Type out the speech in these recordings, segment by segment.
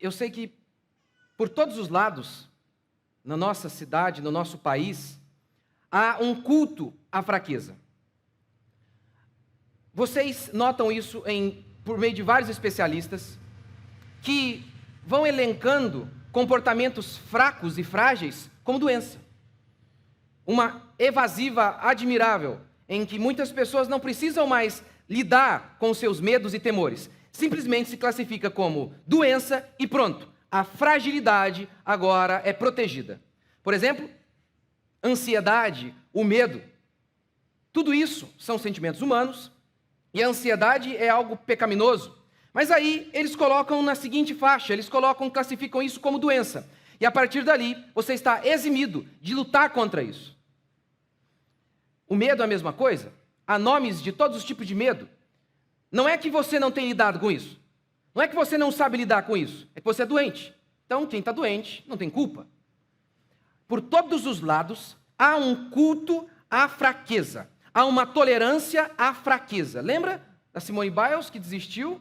eu sei que por todos os lados, na nossa cidade, no nosso país, há um culto à fraqueza. Vocês notam isso por meio de vários especialistas que vão elencando comportamentos fracos e frágeis como doença. Uma evasiva admirável, em que muitas pessoas não precisam mais lidar com seus medos e temores. Simplesmente se classifica como doença e pronto. A fragilidade agora é protegida. Por exemplo, ansiedade, o medo. Tudo isso são sentimentos humanos e a ansiedade é algo pecaminoso. Mas aí eles colocam na seguinte faixa, classificam isso como doença. E a partir dali, você está eximido de lutar contra isso. O medo é a mesma coisa? Há nomes de todos os tipos de medo. Não é que você não tem lidado com isso. Não é que você não sabe lidar com isso. É que você é doente. Então, quem está doente não tem culpa. Por todos os lados, há um culto à fraqueza. Há uma tolerância à fraqueza. Lembra da Simone Biles, que desistiu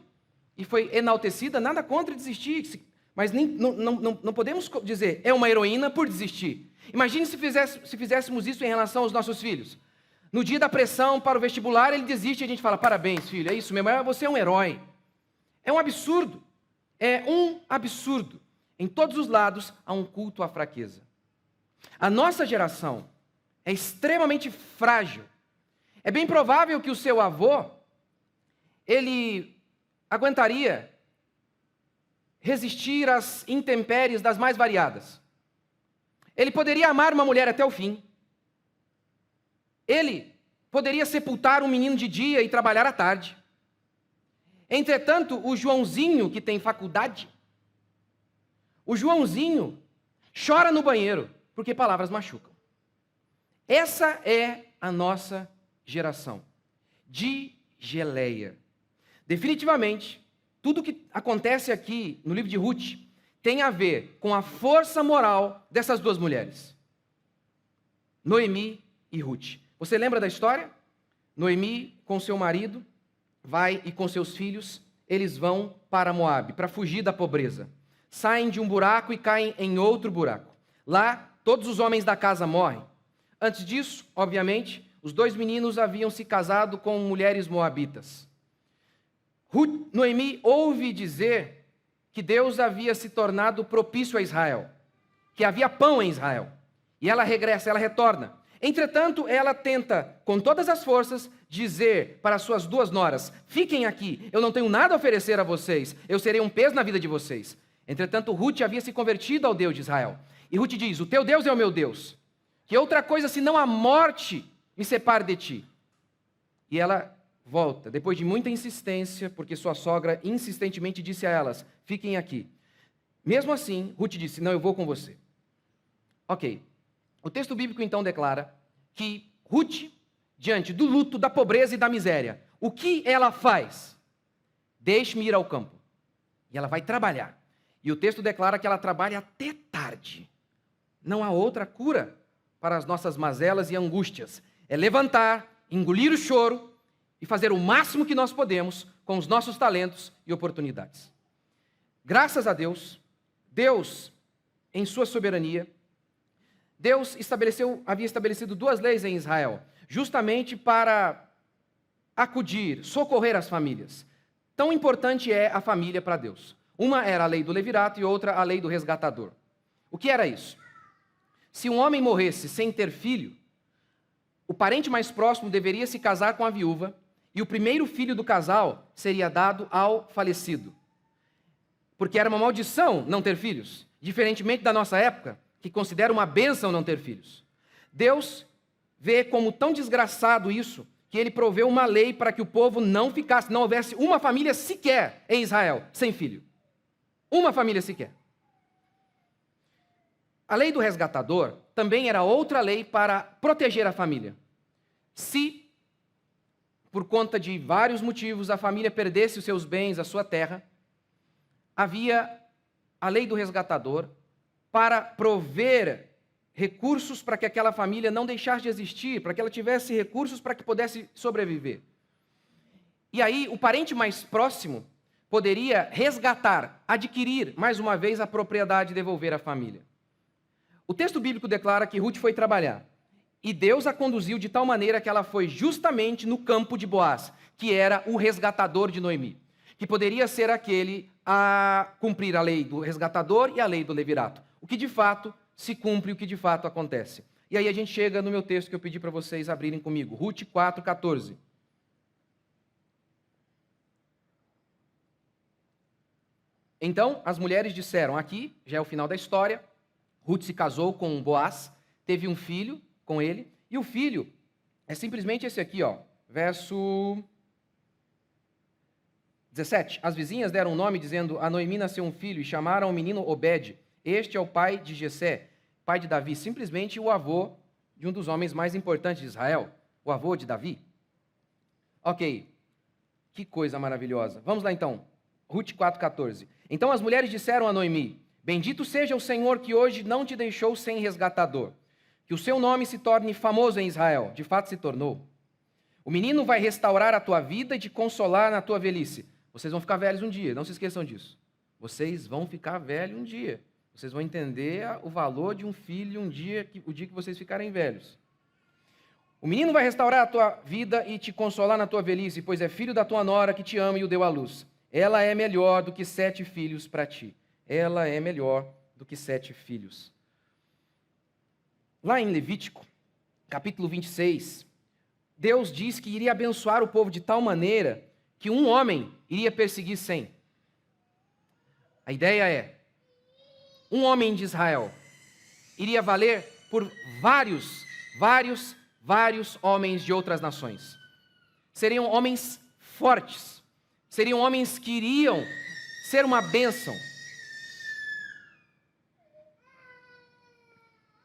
e foi enaltecida? Nada contra desistir. Mas não podemos dizer, é uma heroína por desistir. Imagine se fizéssemos isso em relação aos nossos filhos. No dia da pressão para o vestibular, ele desiste e a gente fala, parabéns, filho, é isso mesmo, você é um herói. É um absurdo. É um absurdo. Em todos os lados, há um culto à fraqueza. A nossa geração é extremamente frágil. É bem provável que o seu avô, ele aguentaria resistir às intempéries das mais variadas. Ele poderia amar uma mulher até o fim. Ele poderia sepultar um menino de dia e trabalhar à tarde. Entretanto, o Joãozinho, que tem faculdade, o Joãozinho chora no banheiro, porque palavras machucam. Essa é a nossa geração, de geleia. Definitivamente, tudo que acontece aqui no livro de Ruth tem a ver com a força moral dessas duas mulheres, Noemi e Ruth. Você lembra da história? Noemi, com seu marido, vai e com seus filhos, eles vão para Moabe, para fugir da pobreza. Saem de um buraco e caem em outro buraco. Lá, todos os homens da casa morrem. Antes disso, obviamente, os dois meninos haviam se casado com mulheres moabitas. Noemi ouve dizer que Deus havia se tornado propício a Israel, que havia pão em Israel. E ela regressa, ela retorna. Entretanto, ela tenta, com todas as forças, dizer para as suas duas noras, fiquem aqui, eu não tenho nada a oferecer a vocês, eu serei um peso na vida de vocês. Entretanto, Ruth havia se convertido ao Deus de Israel. E Ruth diz, o teu Deus é o meu Deus. Que outra coisa senão a morte me separe de ti. E ela volta, depois de muita insistência, porque sua sogra insistentemente disse a elas, fiquem aqui. Mesmo assim, Ruth disse, não, eu vou com você. Ok. O texto bíblico então declara que Ruth, diante do luto, da pobreza e da miséria, o que ela faz? Deixe-me ir ao campo. E ela vai trabalhar. E o texto declara que ela trabalha até tarde. Não há outra cura para as nossas mazelas e angústias. É levantar, engolir o choro e fazer o máximo que nós podemos com os nossos talentos e oportunidades. Graças a Deus, Deus, em sua soberania, Deus havia estabelecido duas leis em Israel, justamente para acudir, socorrer as famílias. Tão importante é a família para Deus. Uma era a lei do levirato e outra a lei do resgatador. O que era isso? Se um homem morresse sem ter filho, o parente mais próximo deveria se casar com a viúva e o primeiro filho do casal seria dado ao falecido. Porque era uma maldição não ter filhos, diferentemente da nossa época, que considera uma bênção não ter filhos. Deus vê como tão desgraçado isso, que ele proveu uma lei para que o povo não houvesse uma família sequer em Israel sem filho. Uma família sequer. A lei do resgatador também era outra lei para proteger a família. Se, por conta de vários motivos, a família perdesse os seus bens, a sua terra, havia a lei do resgatador para prover recursos para que aquela família não deixasse de existir, para que ela tivesse recursos para que pudesse sobreviver. E aí, o parente mais próximo poderia resgatar, adquirir mais uma vez a propriedade e devolver à família. O texto bíblico declara que Ruth foi trabalhar e Deus a conduziu de tal maneira que ela foi justamente no campo de Boaz, que era o resgatador de Noemi, que poderia ser aquele a cumprir a lei do resgatador e a lei do levirato. O que de fato se cumpre, o que de fato acontece. E aí a gente chega no meu texto que eu pedi para vocês abrirem comigo, Ruth 4:14. Então, as mulheres disseram, aqui já é o final da história, Ruth se casou com Boaz, teve um filho com ele, e o filho é simplesmente esse aqui, ó, verso 17. As vizinhas deram um nome dizendo, a Noemi nasceu um filho, e chamaram o menino Obed. Este é o pai de Jessé, pai de Davi, simplesmente o avô de um dos homens mais importantes de Israel, o avô de Davi. Ok, que coisa maravilhosa. Vamos lá então, Ruth 4:14. Então as mulheres disseram a Noemi, bendito seja o Senhor que hoje não te deixou sem resgatador, que o seu nome se torne famoso em Israel, de fato se tornou. O menino vai restaurar a tua vida e te consolar na tua velhice. Vocês vão ficar velhos um dia, não se esqueçam disso. Vocês vão ficar velhos um dia. Vocês vão entender o valor de um filho o dia que vocês ficarem velhos. O menino vai restaurar a tua vida e te consolar na tua velhice, pois é filho da tua nora que te ama e o deu à luz. Ela é melhor do que 7 filhos para ti. Ela é melhor do que 7 filhos. Lá em Levítico, capítulo 26, Deus diz que iria abençoar o povo de tal maneira que um homem iria perseguir 100. A ideia é, um homem de Israel iria valer por vários homens de outras nações. Seriam homens fortes. Seriam homens que iriam ser uma bênção.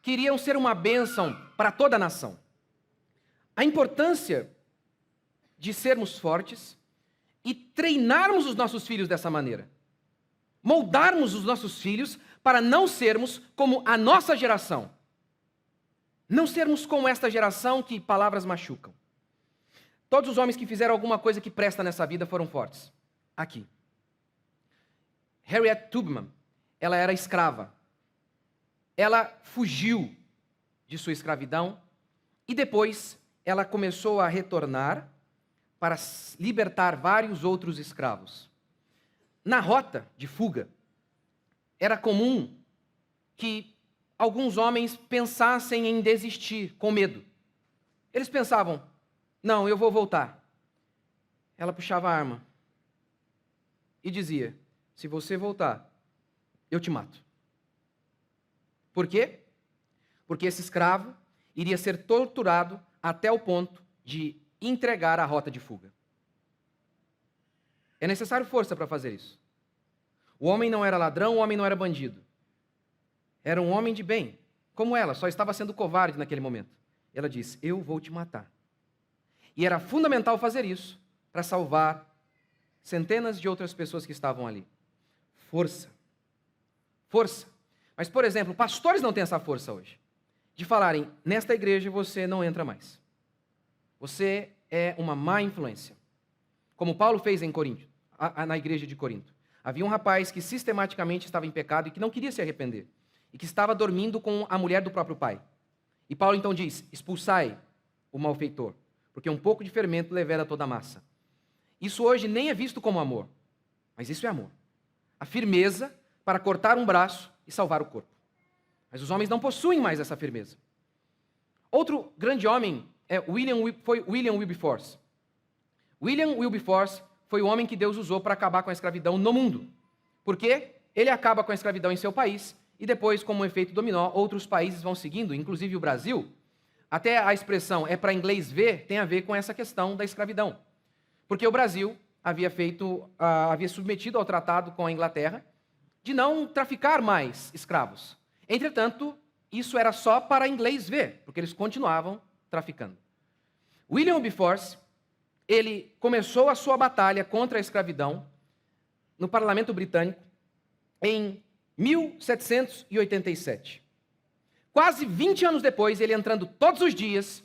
Que iriam ser uma bênção para toda a nação. A importância de sermos fortes e treinarmos os nossos filhos dessa maneira. Moldarmos os nossos filhos para não sermos como a nossa geração. Não sermos como esta geração que palavras machucam. Todos os homens que fizeram alguma coisa que presta nessa vida foram fortes. Aqui. Harriet Tubman, ela era escrava. Ela fugiu de sua escravidão e depois ela começou a retornar para libertar vários outros escravos. Na rota de fuga, era comum que alguns homens pensassem em desistir com medo. Eles pensavam, não, eu vou voltar. Ela puxava a arma e dizia, se você voltar, eu te mato. Por quê? Porque esse escravo iria ser torturado até o ponto de entregar a rota de fuga. É necessário força para fazer isso. O homem não era ladrão, o homem não era bandido. Era um homem de bem, como ela, só estava sendo covarde naquele momento. Ela disse, eu vou te matar. E era fundamental fazer isso para salvar centenas de outras pessoas que estavam ali. Força. Força. Mas, por exemplo, pastores não têm essa força hoje. De falarem, nesta igreja você não entra mais. Você é uma má influência. Como Paulo fez em Corinto, na igreja de Corinto. Havia um rapaz que sistematicamente estava em pecado e que não queria se arrepender. E que estava dormindo com a mulher do próprio pai. E Paulo então diz, expulsai o malfeitor, porque um pouco de fermento leveda toda a massa. Isso hoje nem é visto como amor, mas isso é amor. A firmeza para cortar um braço e salvar o corpo. Mas os homens não possuem mais essa firmeza. Outro grande homem foi William Wilberforce. William Wilberforce foi o homem que Deus usou para acabar com a escravidão no mundo. Por quê? Ele acaba com a escravidão em seu país e depois, como um efeito dominó, outros países vão seguindo, inclusive o Brasil. Até a expressão é para inglês ver tem a ver com essa questão da escravidão. Porque o Brasil havia submetido ao tratado com a Inglaterra de não traficar mais escravos. Entretanto, isso era só para inglês ver, porque eles continuavam traficando. William Wilberforce, ele começou a sua batalha contra a escravidão no parlamento britânico em 1787. Quase 20 anos depois, ele entrando todos os dias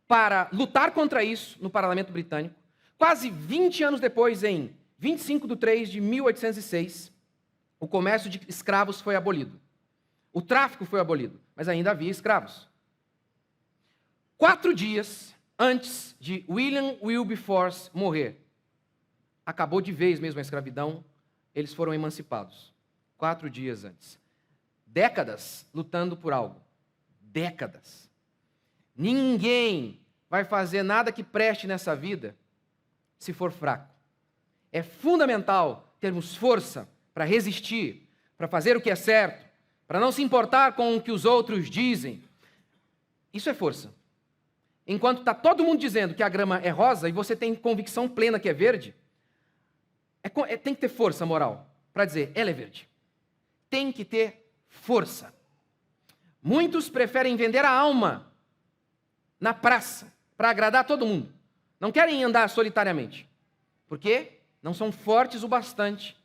para lutar contra isso no parlamento britânico. Quase 20 anos depois, em 25/3/1806, o comércio de escravos foi abolido. O tráfico foi abolido, mas ainda havia escravos. 4 dias antes de William Wilberforce morrer, acabou de vez mesmo a escravidão, eles foram emancipados. 4 dias antes. Décadas lutando por algo. Décadas. Ninguém vai fazer nada que preste nessa vida se for fraco. É fundamental termos força para resistir, para fazer o que é certo, para não se importar com o que os outros dizem. Isso é força. Enquanto está todo mundo dizendo que a grama é rosa e você tem convicção plena que é verde, tem que ter força moral para dizer, ela é verde. Tem que ter força. Muitos preferem vender a alma na praça para agradar todo mundo. Não querem andar solitariamente. Por quê? Não são fortes o bastante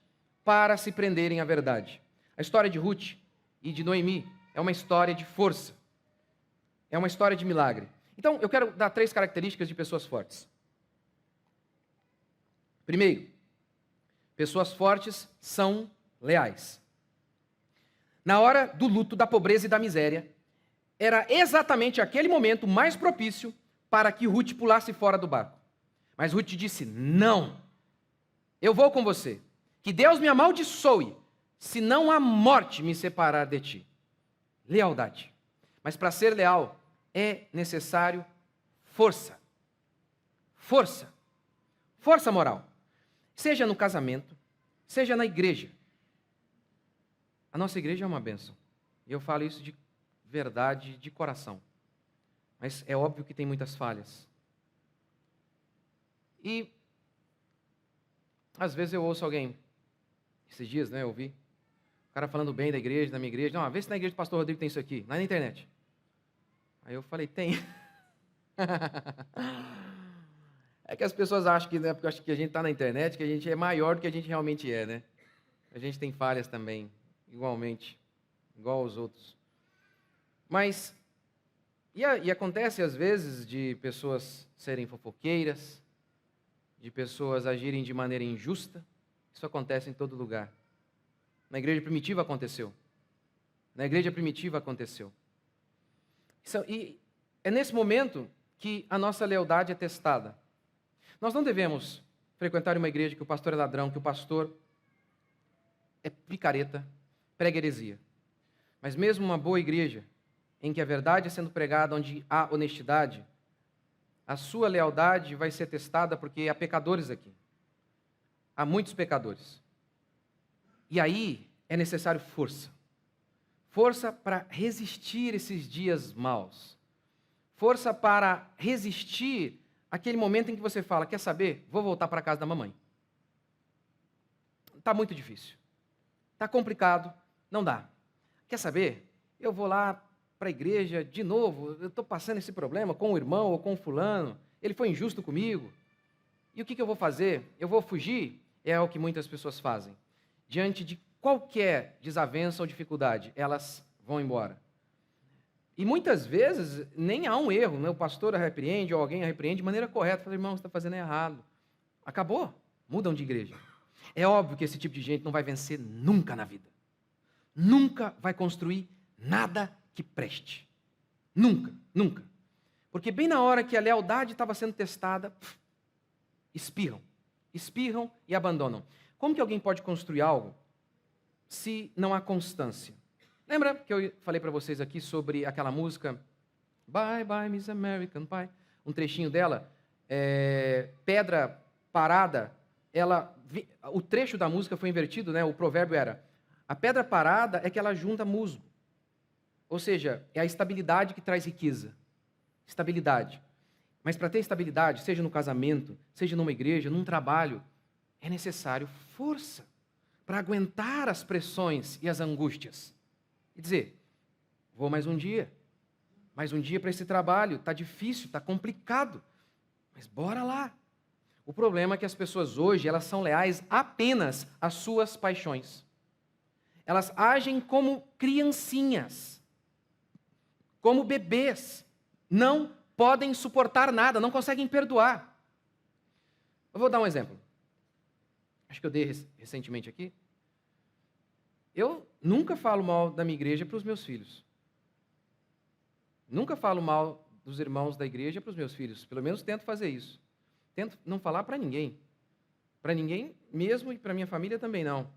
para se prenderem à verdade. A história de Ruth e de Noemi é uma história de força. É uma história de milagre. Então, eu quero dar 3 características de pessoas fortes. Primeiro, pessoas fortes são leais. Na hora do luto, da pobreza e da miséria, era exatamente aquele momento mais propício para que Ruth pulasse fora do barco. Mas Ruth disse, não, eu vou com você. Que Deus me amaldiçoe, se não a morte me separar de ti. Lealdade. Mas para ser leal, é necessário força. Força. Força moral. Seja no casamento, seja na igreja. A nossa igreja é uma bênção. E eu falo isso de verdade, de coração. Mas é óbvio que tem muitas falhas. E às vezes eu ouço alguém, esses dias, né, eu ouvi, o cara falando bem da igreja, da minha igreja. Não, vê se na igreja do pastor Rodrigo tem isso aqui, lá na internet. Aí eu falei, tem. É que as pessoas acham que, né, porque acham que a gente está na internet, que a gente é maior do que a gente realmente é, né? A gente tem falhas também, igualmente, igual aos outros. Mas, e acontece às vezes de pessoas serem fofoqueiras, de pessoas agirem de maneira injusta. Isso acontece em todo lugar. Na igreja primitiva aconteceu. Na igreja primitiva aconteceu. E é nesse momento que a nossa lealdade é testada. Nós não devemos frequentar uma igreja que o pastor é ladrão, que o pastor é picareta, prega heresia. Mas mesmo uma boa igreja, em que a verdade é sendo pregada, onde há honestidade, a sua lealdade vai ser testada porque há pecadores aqui. Há muitos pecadores. E aí é necessário força. Força para resistir esses dias maus. Força para resistir aquele momento em que você fala, quer saber? Vou voltar para a casa da mamãe. Está muito difícil. Está complicado. Não dá. Quer saber? Eu vou lá para a igreja de novo. Eu estou passando esse problema com o irmão ou com o fulano. Ele foi injusto comigo. E o que eu vou fazer? Eu vou fugir? É o que muitas pessoas fazem. Diante de qualquer desavença ou dificuldade, elas vão embora. E muitas vezes nem há um erro, né? O pastor a repreende ou alguém a repreende de maneira correta. Fala, irmão, você está fazendo errado. Acabou. Mudam de igreja. É óbvio que esse tipo de gente não vai vencer nunca na vida. Nunca vai construir nada que preste. Nunca, nunca. Porque bem na hora que a lealdade estava sendo testada, espirram. Espirram e abandonam. Como que alguém pode construir algo se não há constância? Lembra que eu falei para vocês aqui sobre aquela música Bye, Bye, Miss American Pie? Um trechinho dela, pedra parada, o trecho da música foi invertido, né? O provérbio era, a pedra parada é que ela junta musgo. Ou seja, é a estabilidade que traz riqueza. Estabilidade. Mas para ter estabilidade, seja no casamento, seja numa igreja, num trabalho, é necessário força para aguentar as pressões e as angústias. E dizer, vou mais um dia para esse trabalho, está difícil, está complicado, mas bora lá. O problema é que as pessoas hoje, elas são leais apenas às suas paixões. Elas agem como criancinhas, como bebês, não podem suportar nada, não conseguem perdoar. Eu vou dar um exemplo. acho que eu dei recentemente aqui. Eu nunca falo mal da minha igreja para os meus filhos. Nunca falo mal dos irmãos da igreja para os meus filhos. Pelo menos tento fazer isso. Tento não falar para ninguém. Para ninguém mesmo e para minha família também não.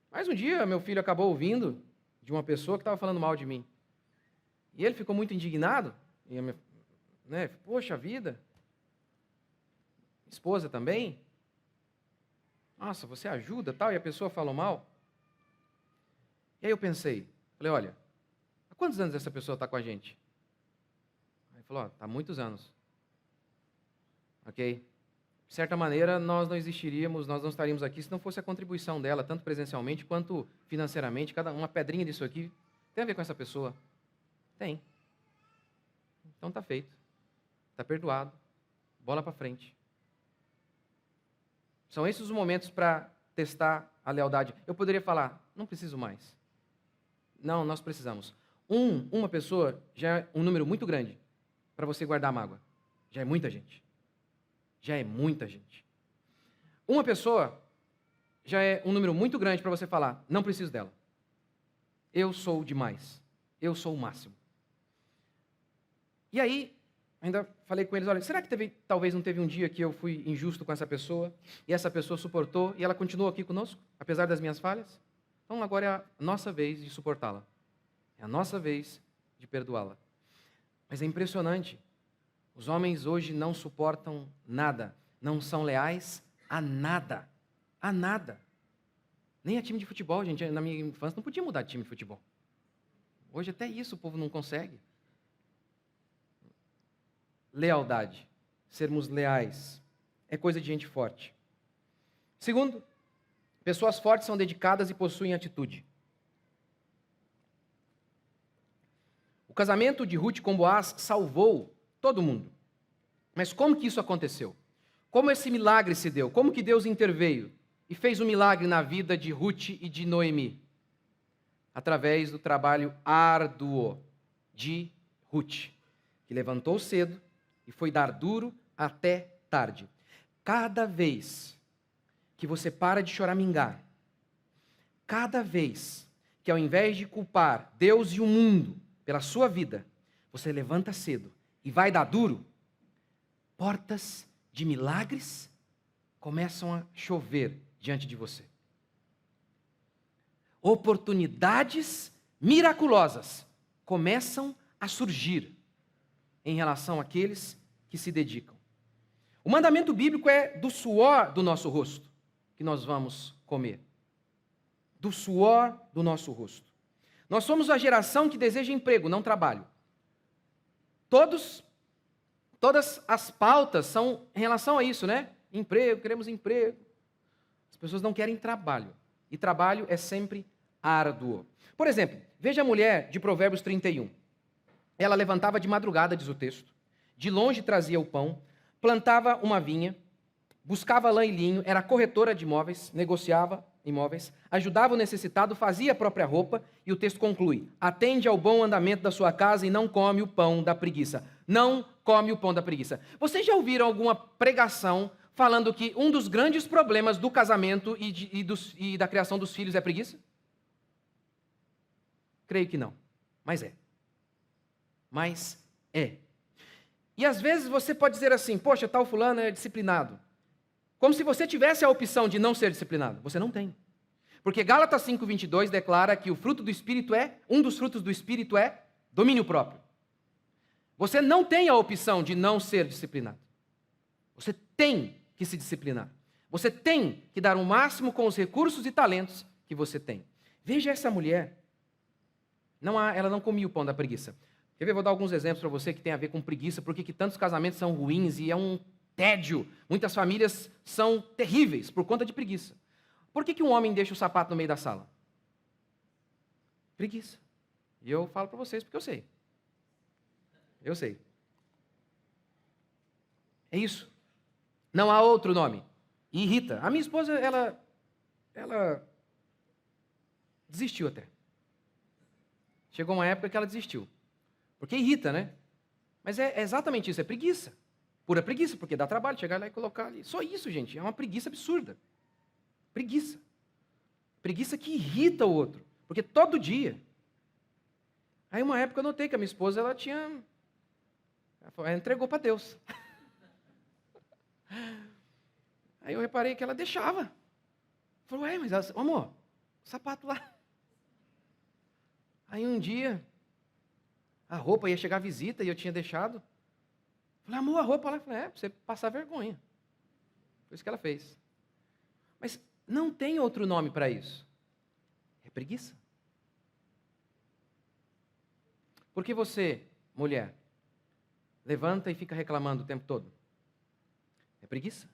Mas um dia meu filho acabou ouvindo de uma pessoa que estava falando mal de mim. E ele ficou muito indignado. E poxa vida. Esposa também. Nossa, você ajuda tal. E a pessoa falou mal. E aí eu pensei. Falei, olha, há quantos anos essa pessoa está com a gente? Aí ele falou, está há muitos anos. Ok? De certa maneira, nós não existiríamos, nós não estaríamos aqui se não fosse a contribuição dela, tanto presencialmente quanto financeiramente. Cada uma pedrinha disso aqui tem a ver com essa pessoa? Tem. Então está feito. Está perdoado. Bola para frente. São esses os momentos para testar a lealdade. Eu poderia falar, não preciso mais. Não, nós precisamos. Uma pessoa já é um número muito grande para você guardar a mágoa. Já é muita gente. Já é muita gente. Uma pessoa já é um número muito grande para você falar, não preciso dela. Eu sou demais. Eu sou o máximo. E aí, ainda falei com eles, olha, será que talvez não teve um dia que eu fui injusto com essa pessoa, e essa pessoa suportou, e ela continuou aqui conosco, apesar das minhas falhas? Então agora é a nossa vez de suportá-la. É a nossa vez de perdoá-la. Mas é impressionante. Os homens hoje não suportam nada, não são leais a nada, a nada. Nem a time de futebol, gente, na minha infância não podia mudar de time de futebol. Hoje até isso o povo não consegue. Lealdade, sermos leais, é coisa de gente forte. Segundo, pessoas fortes são dedicadas e possuem atitude. O casamento de Ruth com Boaz salvou todo mundo. Mas como que isso aconteceu? Como esse milagre se deu? Como que Deus interveio e fez um milagre na vida de Ruth e de Noemi? Através do trabalho árduo de Ruth, que levantou cedo e foi dar duro até tarde. Cada vez que você para de choramingar, cada vez que ao invés de culpar Deus e o mundo pela sua vida, você levanta cedo e vai dar duro, portas de milagres começam a chover diante de você. Oportunidades miraculosas começam a surgir em relação àqueles que se dedicam. O mandamento bíblico é do suor do nosso rosto que nós vamos comer. Do suor do nosso rosto. Nós somos a geração que deseja emprego, não trabalho. Todas as pautas são em relação a isso, né? Emprego, queremos emprego. As pessoas não querem trabalho. E trabalho é sempre árduo. Por exemplo, veja a mulher de Provérbios 31. Ela levantava de madrugada, diz o texto, de longe trazia o pão, plantava uma vinha, buscava lã e linho, era corretora de imóveis, negociava imóveis, ajudava o necessitado, fazia a própria roupa, e o texto conclui: atende ao bom andamento da sua casa e não come o pão da preguiça. Não come o pão da preguiça. Vocês já ouviram alguma pregação falando que um dos grandes problemas do casamento e da criação dos filhos é preguiça? Creio que não, mas é. Mas é. E às vezes você pode dizer assim, poxa, tal fulano é disciplinado. Como se você tivesse a opção de não ser disciplinado. Você não tem. Porque Gálatas 5:22 declara que o fruto do Espírito um dos frutos do Espírito é domínio próprio. Você não tem a opção de não ser disciplinado. Você tem que se disciplinar. Você tem que dar o máximo com os recursos e talentos que você tem. Veja essa mulher. Ela não comia o pão da preguiça. Quer ver? Vou dar alguns exemplos para você que tem a ver com preguiça, porque que tantos casamentos são ruins e é um tédio. Muitas famílias são terríveis por conta de preguiça. Por que um homem deixa o sapato no meio da sala? Preguiça. E eu falo para vocês porque eu sei. Eu sei. É isso. Não há outro nome. E irrita. A minha esposa, ela desistiu até. Chegou uma época que ela desistiu. Porque irrita, né? Mas é exatamente isso, é preguiça. Pura preguiça, porque dá trabalho chegar lá e colocar ali. Só isso, gente, é uma preguiça absurda. Preguiça. Preguiça que irrita o outro. Porque todo dia. Aí uma época eu notei que a minha esposa, ela entregou para Deus. Aí eu reparei que ela deixava. Falei, ué, mas amor, o sapato lá. Aí um dia, a roupa ia chegar à visita e eu tinha deixado. Falei, amor, a roupa lá. Falei, pra você passar vergonha. Foi isso que ela fez. Mas não tem outro nome para isso. É preguiça. Por que você, mulher, levanta e fica reclamando o tempo todo? É preguiça.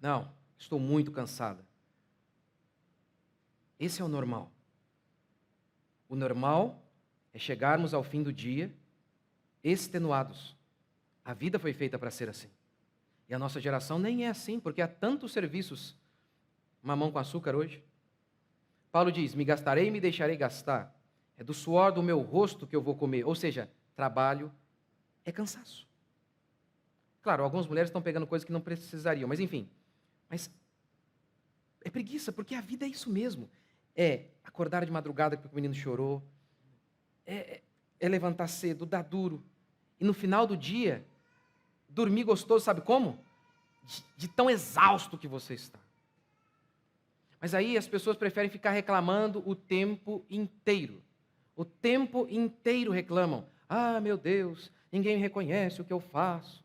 Não, estou muito cansada. Esse é o normal. O normal é chegarmos ao fim do dia extenuados. A vida foi feita para ser assim. E a nossa geração nem é assim, porque há tantos serviços mamão com açúcar hoje. Paulo diz, me gastarei e me deixarei gastar. É do suor do meu rosto que eu vou comer. Ou seja, trabalho é cansaço. Claro, algumas mulheres estão pegando coisas que não precisariam, mas enfim. Mas é preguiça, porque a vida é isso mesmo. É acordar de madrugada porque o menino chorou. É levantar cedo, dar duro. E no final do dia, dormir gostoso, sabe como? De tão exausto que você está. Mas aí as pessoas preferem ficar reclamando o tempo inteiro. O tempo inteiro reclamam. Ah, meu Deus, ninguém reconhece o que eu faço.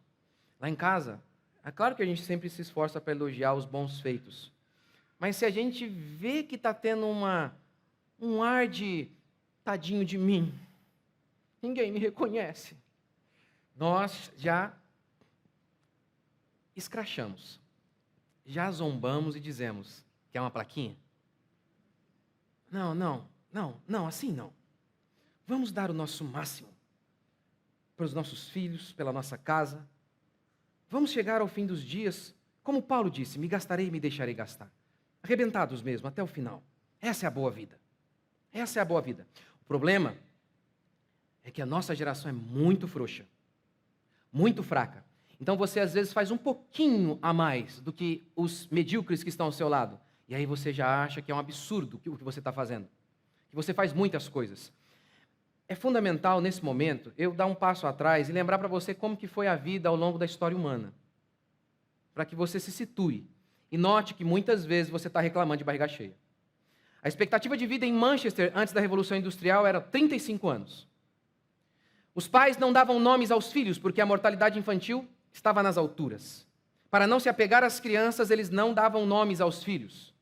Lá em casa, é claro que a gente sempre se esforça para elogiar os bons feitos. Mas se a gente vê que está tendo um ar de tadinho de mim, ninguém me reconhece, nós já escrachamos, já zombamos e dizemos, quer uma plaquinha? Não, assim não. Vamos dar o nosso máximo para os nossos filhos, pela nossa casa. Vamos chegar ao fim dos dias, como Paulo disse, me gastarei e me deixarei gastar. Arrebentados mesmo, até o final. Essa é a boa vida. Essa é a boa vida. O problema é que a nossa geração é muito frouxa, muito fraca. Então você às vezes faz um pouquinho a mais do que os medíocres que estão ao seu lado. E aí você já acha que é um absurdo o que você está fazendo. Que você faz muitas coisas. É fundamental, nesse momento, eu dar um passo atrás e lembrar para você como que foi a vida ao longo da história humana. Para que você se situe. E note que muitas vezes você está reclamando de barriga cheia. A expectativa de vida em Manchester, antes da Revolução Industrial, era 35 anos. Os pais não davam nomes aos filhos, porque a mortalidade infantil estava nas alturas. Para não se apegar às crianças, eles não davam nomes aos filhos.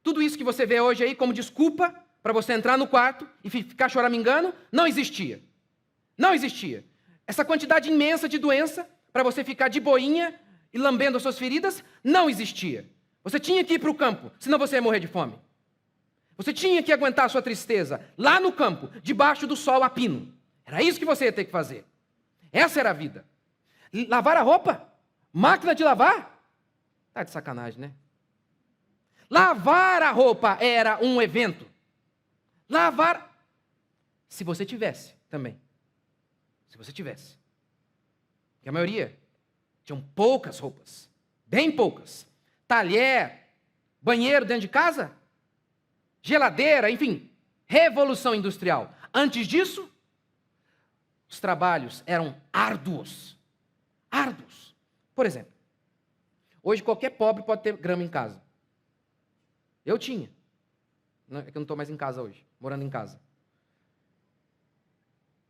Tudo isso que você vê hoje aí como desculpa para você entrar no quarto e ficar choramingando, não existia. Não existia. Essa quantidade imensa de doença, para você ficar de boinha e lambendo as suas feridas, não existia. Você tinha que ir para o campo, senão você ia morrer de fome. Você tinha que aguentar a sua tristeza lá no campo, debaixo do sol a pino. Era isso que você ia ter que fazer. Essa era a vida. Lavar a roupa? Máquina de lavar? Tá de sacanagem, né? Lavar a roupa era um evento. Lavar, se você tivesse também. Se você tivesse. Porque a maioria tinham poucas roupas. Bem poucas. Talher, banheiro dentro de casa, geladeira, enfim. Revolução industrial. Antes disso, os trabalhos eram árduos. Árduos. Por exemplo, hoje qualquer pobre pode ter grama em casa. Eu tinha. É que eu não estou mais em casa hoje, morando em casa.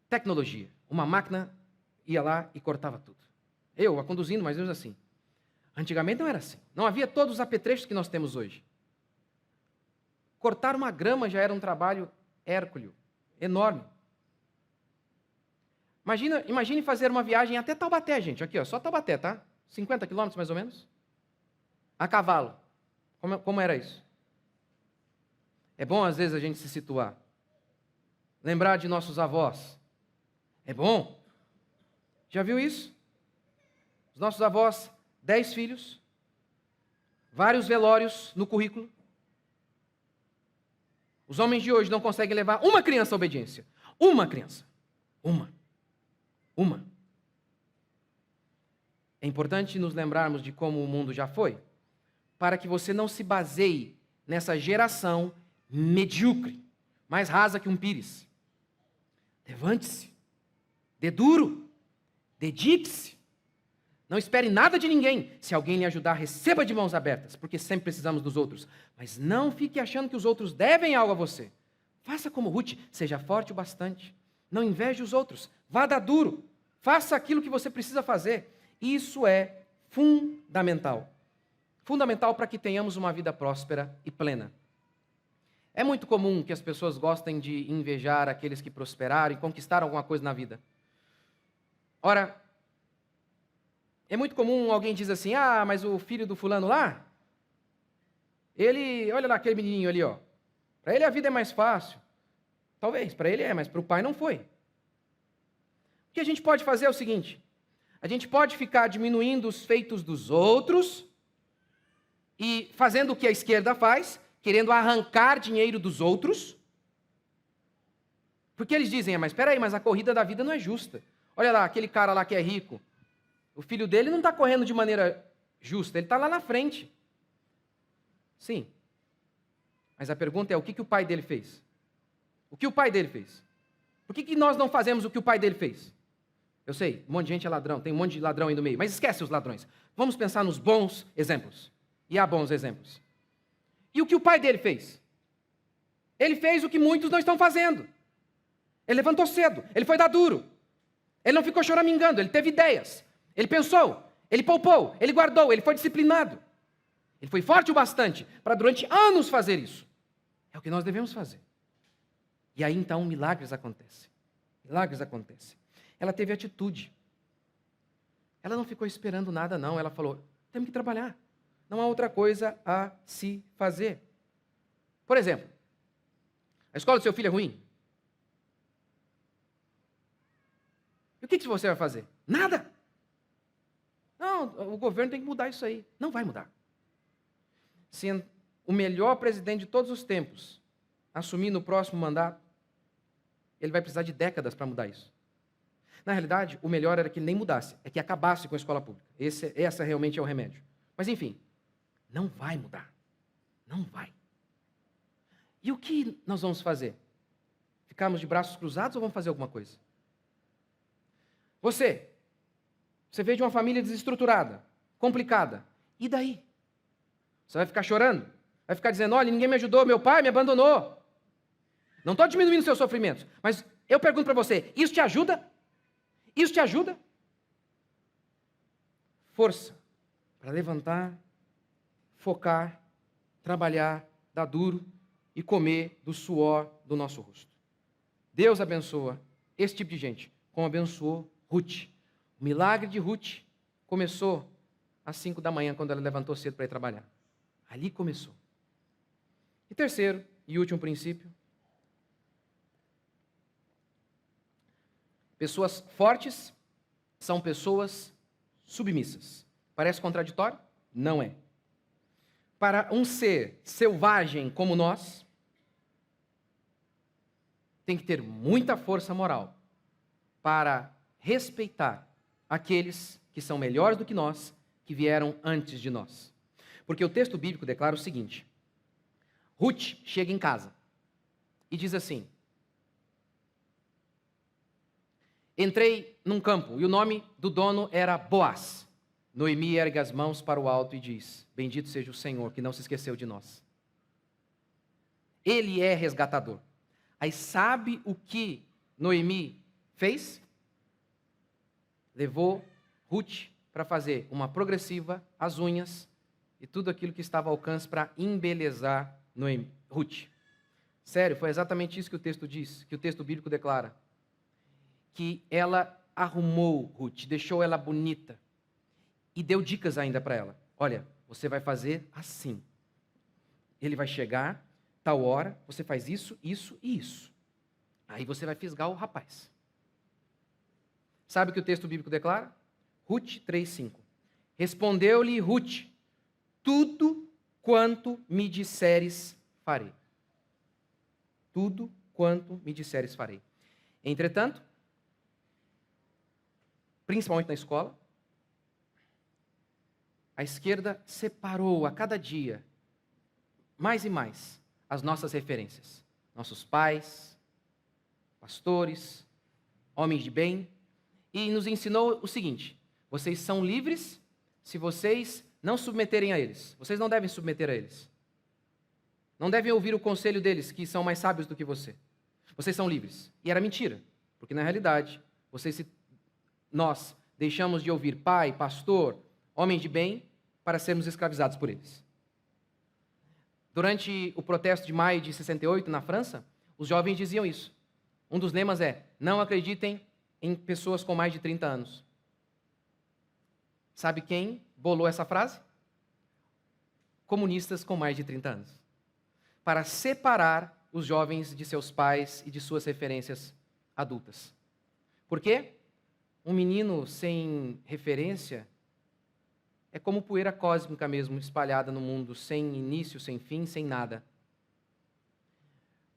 Tecnologia. Uma máquina ia lá e cortava tudo. Eu a conduzindo, mais ou menos assim. Antigamente não era assim. Não havia todos os apetrechos que nós temos hoje. Cortar uma grama já era um trabalho hércules, enorme. Imagine fazer uma viagem até Taubaté, gente. Aqui, ó, só Taubaté, tá? 50 quilômetros, mais ou menos. A cavalo. Como era isso? É bom, às vezes, a gente se situar. Lembrar de nossos avós. É bom. Já viu isso? Os nossos avós, 10 filhos, vários velórios no currículo. Os homens de hoje não conseguem levar uma criança à obediência. Uma criança. Uma. É importante nos lembrarmos de como o mundo já foi, para que você não se baseie nessa geração medíocre, mais rasa que um pires. Levante-se, dê duro, dedique-se. Não espere nada de ninguém. Se alguém lhe ajudar, receba de mãos abertas, porque sempre precisamos dos outros. Mas não fique achando que os outros devem algo a você. Faça como Ruth, seja forte o bastante. Não inveje os outros, vá dar duro. Faça aquilo que você precisa fazer. Isso é fundamental. Fundamental para que tenhamos uma vida próspera e plena. É muito comum que as pessoas gostem de invejar aqueles que prosperaram e conquistaram alguma coisa na vida. Ora, é muito comum alguém dizer assim, mas o filho do fulano lá, olha lá aquele menininho ali, ó. Para ele a vida é mais fácil. Talvez, para ele mas para o pai não foi. O que a gente pode fazer é o seguinte, a gente pode ficar diminuindo os feitos dos outros e fazendo o que a esquerda faz, querendo arrancar dinheiro dos outros, porque eles dizem, mas espera aí, mas a corrida da vida não é justa. Olha lá, aquele cara lá que é rico, o filho dele não está correndo de maneira justa, ele está lá na frente. Sim. Mas a pergunta é, o que o pai dele fez? O que o pai dele fez? Por que nós não fazemos o que o pai dele fez? Eu sei, um monte de gente é ladrão, tem um monte de ladrão aí no meio, mas esquece os ladrões. Vamos pensar nos bons exemplos. E há bons exemplos. E o que o pai dele fez? Ele fez o que muitos não estão fazendo. Ele levantou cedo, ele foi dar duro. Ele não ficou choramingando, ele teve ideias. Ele pensou, ele poupou, ele guardou, ele foi disciplinado. Ele foi forte o bastante para durante anos fazer isso. É o que nós devemos fazer. E aí então milagres acontecem. Milagres acontecem. Ela teve atitude. Ela não ficou esperando nada não, ela falou, temos que trabalhar. Não há outra coisa a se fazer. Por exemplo, a escola do seu filho é ruim. E o que você vai fazer? Nada. Não, o governo tem que mudar isso aí. Não vai mudar. Se o melhor presidente de todos os tempos assumir no próximo mandato, ele vai precisar de décadas para mudar isso. Na realidade, o melhor era que ele nem mudasse, é que acabasse com a escola pública. Essa realmente é o remédio. Mas enfim, não vai mudar. Não vai. E o que nós vamos fazer? Ficarmos de braços cruzados ou vamos fazer alguma coisa? Você veio de uma família desestruturada, complicada. E daí? Você vai ficar chorando? Vai ficar dizendo, olha, ninguém me ajudou, meu pai me abandonou. Não estou diminuindo seus sofrimentos, mas eu pergunto para você, isso te ajuda? Isso te ajuda? Força para levantar, focar, trabalhar, dar duro e comer do suor do nosso rosto. Deus abençoa esse tipo de gente, como abençoou Ruth. O milagre de Ruth começou às 5 da manhã, quando ela levantou cedo para ir trabalhar. Ali começou. E terceiro e último princípio. Pessoas fortes são pessoas submissas. Parece contraditório? Não é. Para um ser selvagem como nós, tem que ter muita força moral para respeitar aqueles que são melhores do que nós, que vieram antes de nós. Porque o texto bíblico declara o seguinte: Ruth chega em casa e diz assim: entrei num campo e o nome do dono era Boaz. Noemi ergue as mãos para o alto e diz: bendito seja o Senhor, que não se esqueceu de nós. Ele é resgatador. Aí sabe o que Noemi fez? Levou Ruth para fazer uma progressiva, as unhas e tudo aquilo que estava ao alcance para embelezar Ruth. Sério, foi exatamente isso que o texto diz, que o texto bíblico declara. Que ela arrumou Ruth, deixou ela bonita e deu dicas ainda para ela. Olha, você vai fazer assim. Ele vai chegar, tal hora, você faz isso, isso e isso. Aí você vai fisgar o rapaz. Sabe o que o texto bíblico declara? Ruth 3:5. Respondeu-lhe Ruth: tudo quanto me disseres farei. Tudo quanto me disseres farei. Entretanto, principalmente na escola, a esquerda separou a cada dia, mais e mais, as nossas referências. Nossos pais, pastores, homens de bem, e nos ensinou o seguinte: vocês são livres se vocês não submeterem a eles. Vocês não devem submeter a eles. Não devem ouvir o conselho deles, que são mais sábios do que você. Vocês são livres. E era mentira, porque na realidade, nós deixamos de ouvir pai, pastor, homem de bem, para sermos escravizados por eles. Durante o protesto de maio de 68, na França, os jovens diziam isso. Um dos lemas é: não acreditem em pessoas com mais de 30 anos. Sabe quem bolou essa frase? Comunistas com mais de 30 anos. Para separar os jovens de seus pais e de suas referências adultas. Por quê? Um menino sem referência é como poeira cósmica mesmo, espalhada no mundo, sem início, sem fim, sem nada.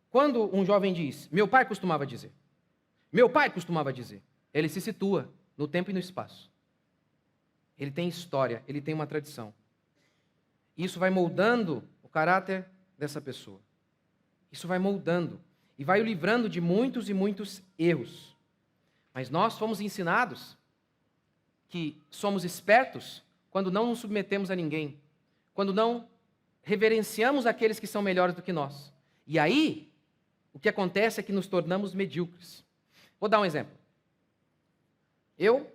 Quando um jovem diz, meu pai costumava dizer, ele se situa no tempo e no espaço. Ele tem história, ele tem uma tradição. Isso vai moldando o caráter dessa pessoa. Isso vai moldando e vai o livrando de muitos e muitos erros. Mas nós fomos ensinados que somos espertos quando não nos submetemos a ninguém, quando não reverenciamos aqueles que são melhores do que nós. E aí, o que acontece é que nos tornamos medíocres. Vou dar um exemplo. Eu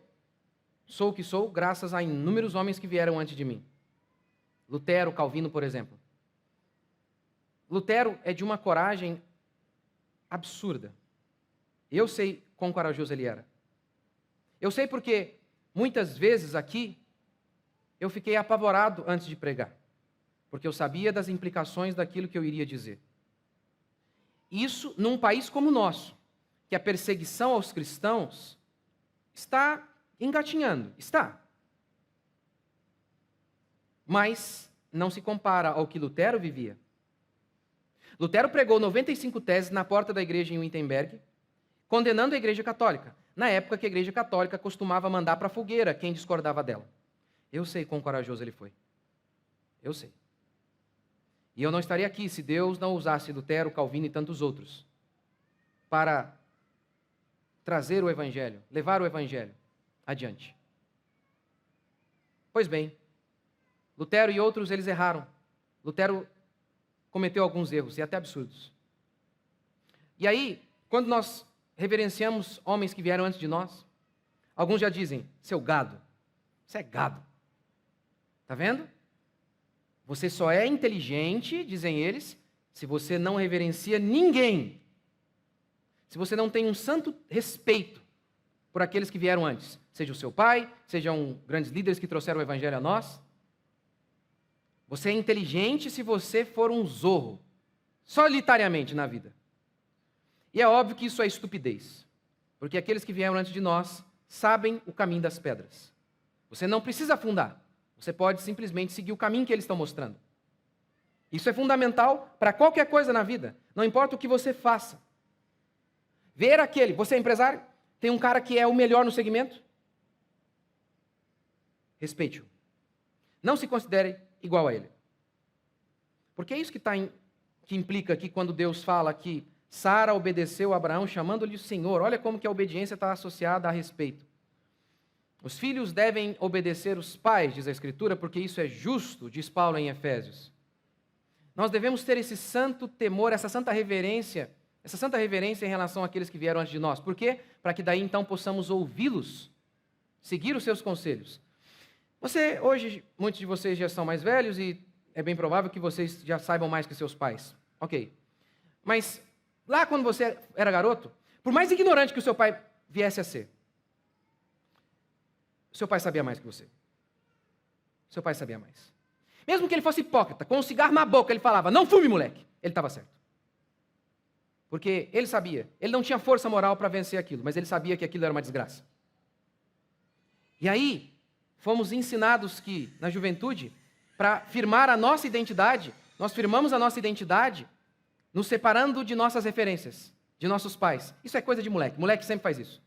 sou o que sou graças a inúmeros homens que vieram antes de mim. Lutero, Calvino, por exemplo. Lutero é de uma coragem absurda. Eu sei quão corajoso ele era. Eu sei porque muitas vezes aqui eu fiquei apavorado antes de pregar, porque eu sabia das implicações daquilo que eu iria dizer. Isso num país como o nosso, que a perseguição aos cristãos está engatinhando, está. Mas não se compara ao que Lutero vivia. Lutero pregou 95 teses na porta da igreja em Wittenberg, condenando a igreja católica, na época que a igreja católica costumava mandar para a fogueira quem discordava dela. Eu sei quão corajoso ele foi. Eu sei. E eu não estaria aqui se Deus não usasse Lutero, Calvino e tantos outros para trazer o evangelho, levar o evangelho adiante. Pois bem, Lutero e outros, eles erraram. Lutero cometeu alguns erros, e até absurdos. E aí, quando nós reverenciamos homens que vieram antes de nós, alguns já dizem, seu gado, você é gado. Está vendo? Você só é inteligente, dizem eles, se você não reverencia ninguém. Se você não tem um santo respeito por aqueles que vieram antes, seja o seu pai, sejam grandes líderes que trouxeram o evangelho a nós. Você é inteligente se você for um zorro, solitariamente na vida. E é óbvio que isso é estupidez, porque aqueles que vieram antes de nós sabem o caminho das pedras. Você não precisa afundar, você pode simplesmente seguir o caminho que eles estão mostrando. Isso é fundamental para qualquer coisa na vida, não importa o que você faça. Você é empresário? Tem um cara que é o melhor no segmento? Respeite-o. Não se considere igual a ele. Porque é isso que implica aqui quando Deus fala que Sara obedeceu a Abraão chamando-lhe Senhor. Olha como que a obediência está associada a respeito. Os filhos devem obedecer os pais, diz a Escritura, porque isso é justo, diz Paulo em Efésios. Nós devemos ter esse santo temor, essa santa reverência em relação àqueles que vieram antes de nós. Por quê? Para que daí então possamos ouvi-los, seguir os seus conselhos. Hoje, muitos de vocês já são mais velhos e é bem provável que vocês já saibam mais que seus pais. Ok. Mas lá quando você era garoto, por mais ignorante que o seu pai viesse a ser, o seu pai sabia mais que você. O seu pai sabia mais. Mesmo que ele fosse hipócrita, com um cigarro na boca, ele falava, não fume, moleque. Ele estava certo. Porque ele sabia, ele não tinha força moral para vencer aquilo, mas ele sabia que aquilo era uma desgraça. E aí, fomos ensinados que, na juventude, para firmar a nossa identidade, nós firmamos a nossa identidade nos separando de nossas referências, de nossos pais. Isso é coisa de moleque. Moleque sempre faz isso.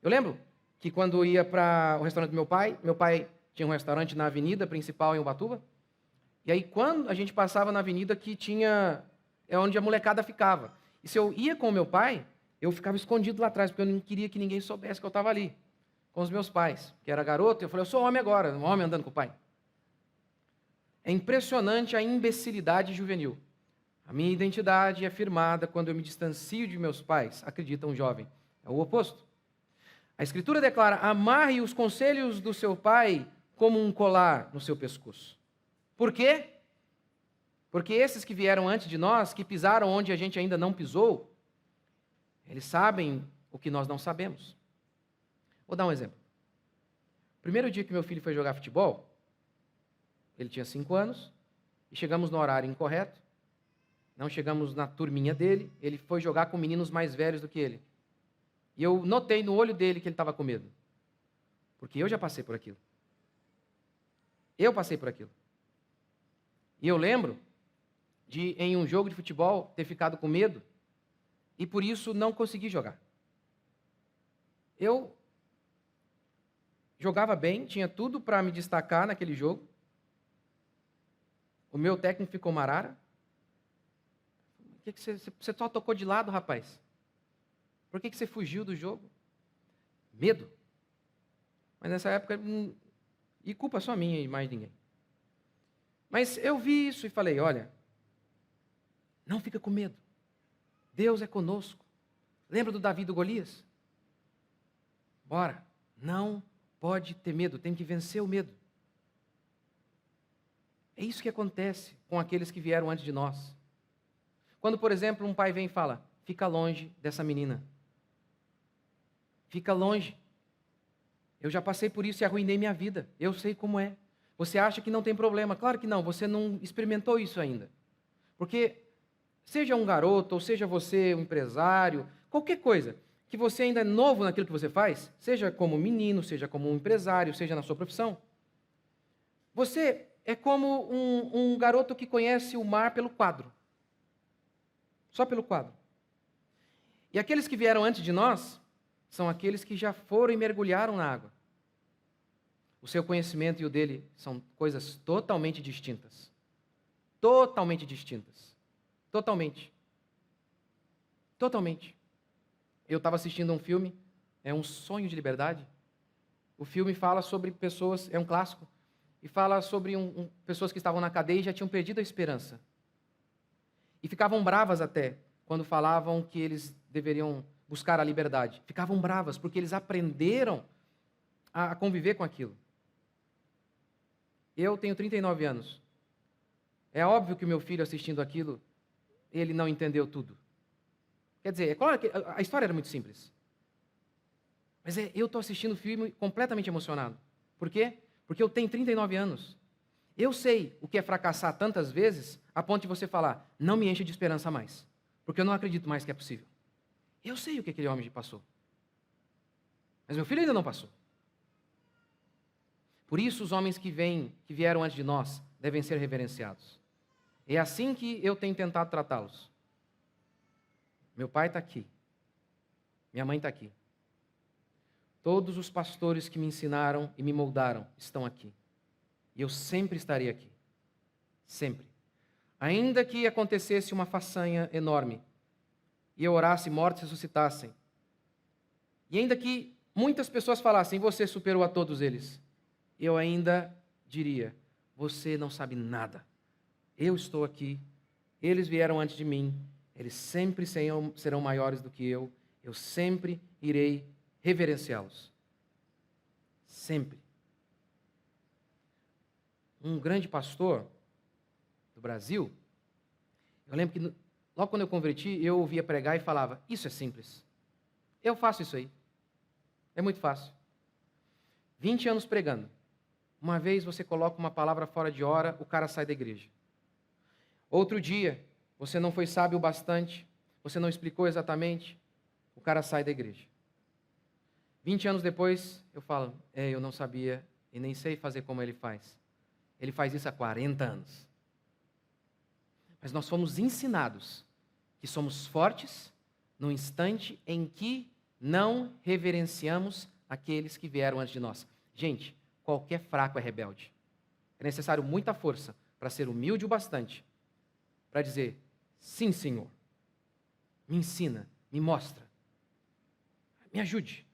Eu lembro que quando ia para o restaurante do meu pai Tinha um restaurante na avenida principal em Ubatuba. E aí, quando a gente passava na avenida que tinha... É onde a molecada ficava. E se eu ia com o meu pai, eu ficava escondido lá atrás, porque eu não queria que ninguém soubesse que eu estava ali. Com os meus pais, que era garoto. Eu falei, eu sou homem agora, um homem andando com o pai. É impressionante a imbecilidade juvenil. A minha identidade é firmada quando eu me distancio de meus pais, acredita um jovem. É o oposto. A Escritura declara, amarre os conselhos do seu pai como um colar no seu pescoço. Por quê? Porque esses que vieram antes de nós, que pisaram onde a gente ainda não pisou, eles sabem o que nós não sabemos. Vou dar um exemplo. Primeiro dia que meu filho foi jogar futebol, ele tinha 5 anos, e chegamos no horário incorreto, não chegamos na turminha dele, ele foi jogar com meninos mais velhos do que ele. E eu notei no olho dele que ele estava com medo. Porque eu já passei por aquilo. Eu passei por aquilo. E eu lembro de, em um jogo de futebol, ter ficado com medo e por isso não consegui jogar. Eu jogava bem, tinha tudo para me destacar naquele jogo. O meu técnico ficou marara. Por que você só tocou de lado, rapaz? Por que você fugiu do jogo? Medo. Mas nessa época, e culpa só minha e mais ninguém. Mas eu vi isso e falei, olha, não fica com medo. Deus é conosco. Lembra do Davi e do Golias? Bora. Não pode ter medo, tem que vencer o medo. É isso que acontece com aqueles que vieram antes de nós. Quando, por exemplo, um pai vem e fala, fica longe dessa menina. Fica longe. Eu já passei por isso e arruinei minha vida. Eu sei como é. Você acha que não tem problema? Claro que não, você não experimentou isso ainda. Porque, seja um garoto, ou seja você um empresário, qualquer coisa, que você ainda é novo naquilo que você faz, seja como menino, seja como um empresário, seja na sua profissão, você é como um garoto que conhece o mar pelo quadro. Só pelo quadro. E aqueles que vieram antes de nós são aqueles que já foram e mergulharam na água. O seu conhecimento e o dele são coisas totalmente distintas. Totalmente distintas. Totalmente. Totalmente. Eu estava assistindo um filme, é Um Sonho de Liberdade. O filme fala sobre pessoas, é um clássico, e fala sobre pessoas que estavam na cadeia e já tinham perdido a esperança. E ficavam bravas até, quando falavam que eles deveriam buscar a liberdade. Ficavam bravas, porque eles aprenderam a conviver com aquilo. Eu tenho 39 anos. É óbvio que o meu filho assistindo aquilo, ele não entendeu tudo. Quer dizer, é claro que a história era muito simples. Mas eu estou assistindo o filme completamente emocionado. Por quê? Porque eu tenho 39 anos. Eu sei o que é fracassar tantas vezes, a ponto de você falar, não me enche de esperança mais, porque eu não acredito mais que é possível. Eu sei o que aquele homem passou. Mas meu filho ainda não passou. Por isso os homens que vieram antes de nós, devem ser reverenciados. É assim que eu tenho tentado tratá-los. Meu pai está aqui. Minha mãe está aqui. Todos os pastores que me ensinaram e me moldaram estão aqui. E eu sempre estarei aqui. Sempre. Ainda que acontecesse uma façanha enorme, e eu orasse, mortos ressuscitassem, e ainda que muitas pessoas falassem, você superou a todos eles, eu ainda diria, você não sabe nada. Eu estou aqui, eles vieram antes de mim, eles sempre serão maiores do que eu sempre irei reverenciá-los. Sempre. Um grande pastor do Brasil, eu lembro que logo quando eu converti, eu ouvia pregar e falava, isso é simples. Eu faço isso aí. É muito fácil. 20 anos pregando. Uma vez você coloca uma palavra fora de hora, o cara sai da igreja. Outro dia, você não foi sábio o bastante, você não explicou exatamente, o cara sai da igreja. 20 anos depois, eu falo, eu não sabia e nem sei fazer como ele faz. Ele faz isso há 40 anos. Mas nós fomos ensinados que somos fortes no instante em que não reverenciamos aqueles que vieram antes de nós. Gente, qualquer fraco é rebelde. É necessário muita força para ser humilde o bastante, para dizer, sim, Senhor, me ensina, me mostra, me ajude,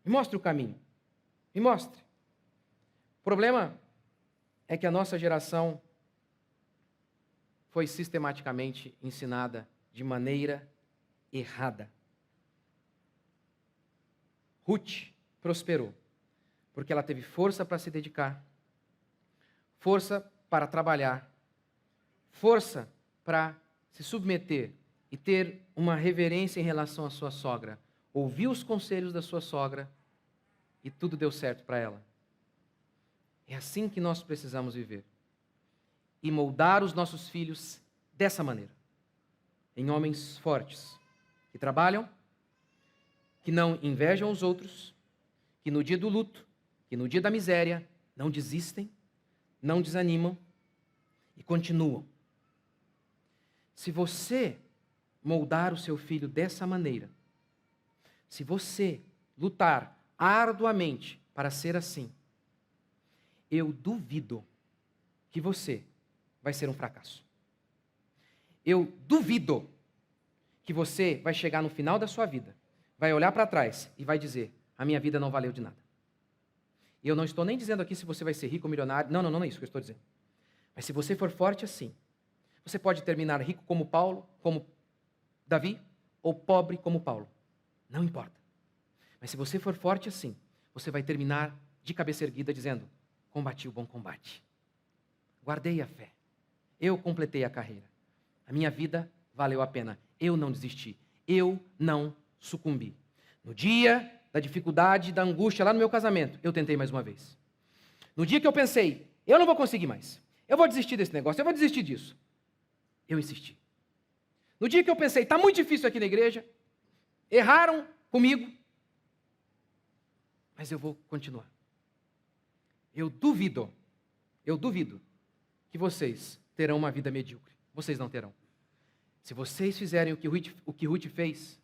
me mostre o caminho, me mostre. O problema é que a nossa geração foi sistematicamente ensinada de maneira errada. Ruth prosperou porque ela teve força para se dedicar, força para trabalhar, força para se submeter e ter uma reverência em relação à sua sogra. Ouviu os conselhos da sua sogra e tudo deu certo para ela. É assim que nós precisamos viver. E moldar os nossos filhos dessa maneira. Em homens fortes, que trabalham, que não invejam os outros, que no dia do luto, que no dia da miséria, não desistem, não desanimam e continuam. Se você moldar o seu filho dessa maneira, se você lutar arduamente para ser assim, eu duvido que você vai ser um fracasso. Eu duvido que você vai chegar no final da sua vida, vai olhar para trás e vai dizer, a minha vida não valeu de nada. E eu não estou nem dizendo aqui se você vai ser rico ou milionário, não é isso que eu estou dizendo. Mas se você for forte assim, você pode terminar rico como Paulo, como Davi, ou pobre como Paulo. Não importa. Mas se você for forte assim, você vai terminar de cabeça erguida dizendo, combati o bom combate. Guardei a fé. Eu completei a carreira. A minha vida valeu a pena. Eu não desisti. Eu não sucumbi. No dia da dificuldade, da angústia lá no meu casamento, eu tentei mais uma vez. No dia que eu pensei, eu não vou conseguir mais. Eu vou desistir desse negócio, eu vou desistir disso. Eu insisti. No dia que eu pensei, está muito difícil aqui na igreja, erraram comigo, mas eu vou continuar. Eu duvido que vocês terão uma vida medíocre. Vocês não terão. Se vocês fizerem o que Ruth fez,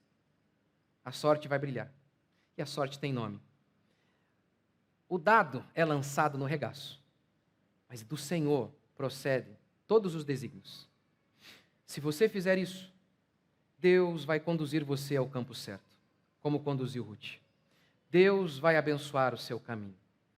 a sorte vai brilhar. E a sorte tem nome. O dado é lançado no regaço, mas do Senhor procedem todos os desígnios. Se você fizer isso, Deus vai conduzir você ao campo certo, como conduziu Ruth. Deus vai abençoar o seu caminho.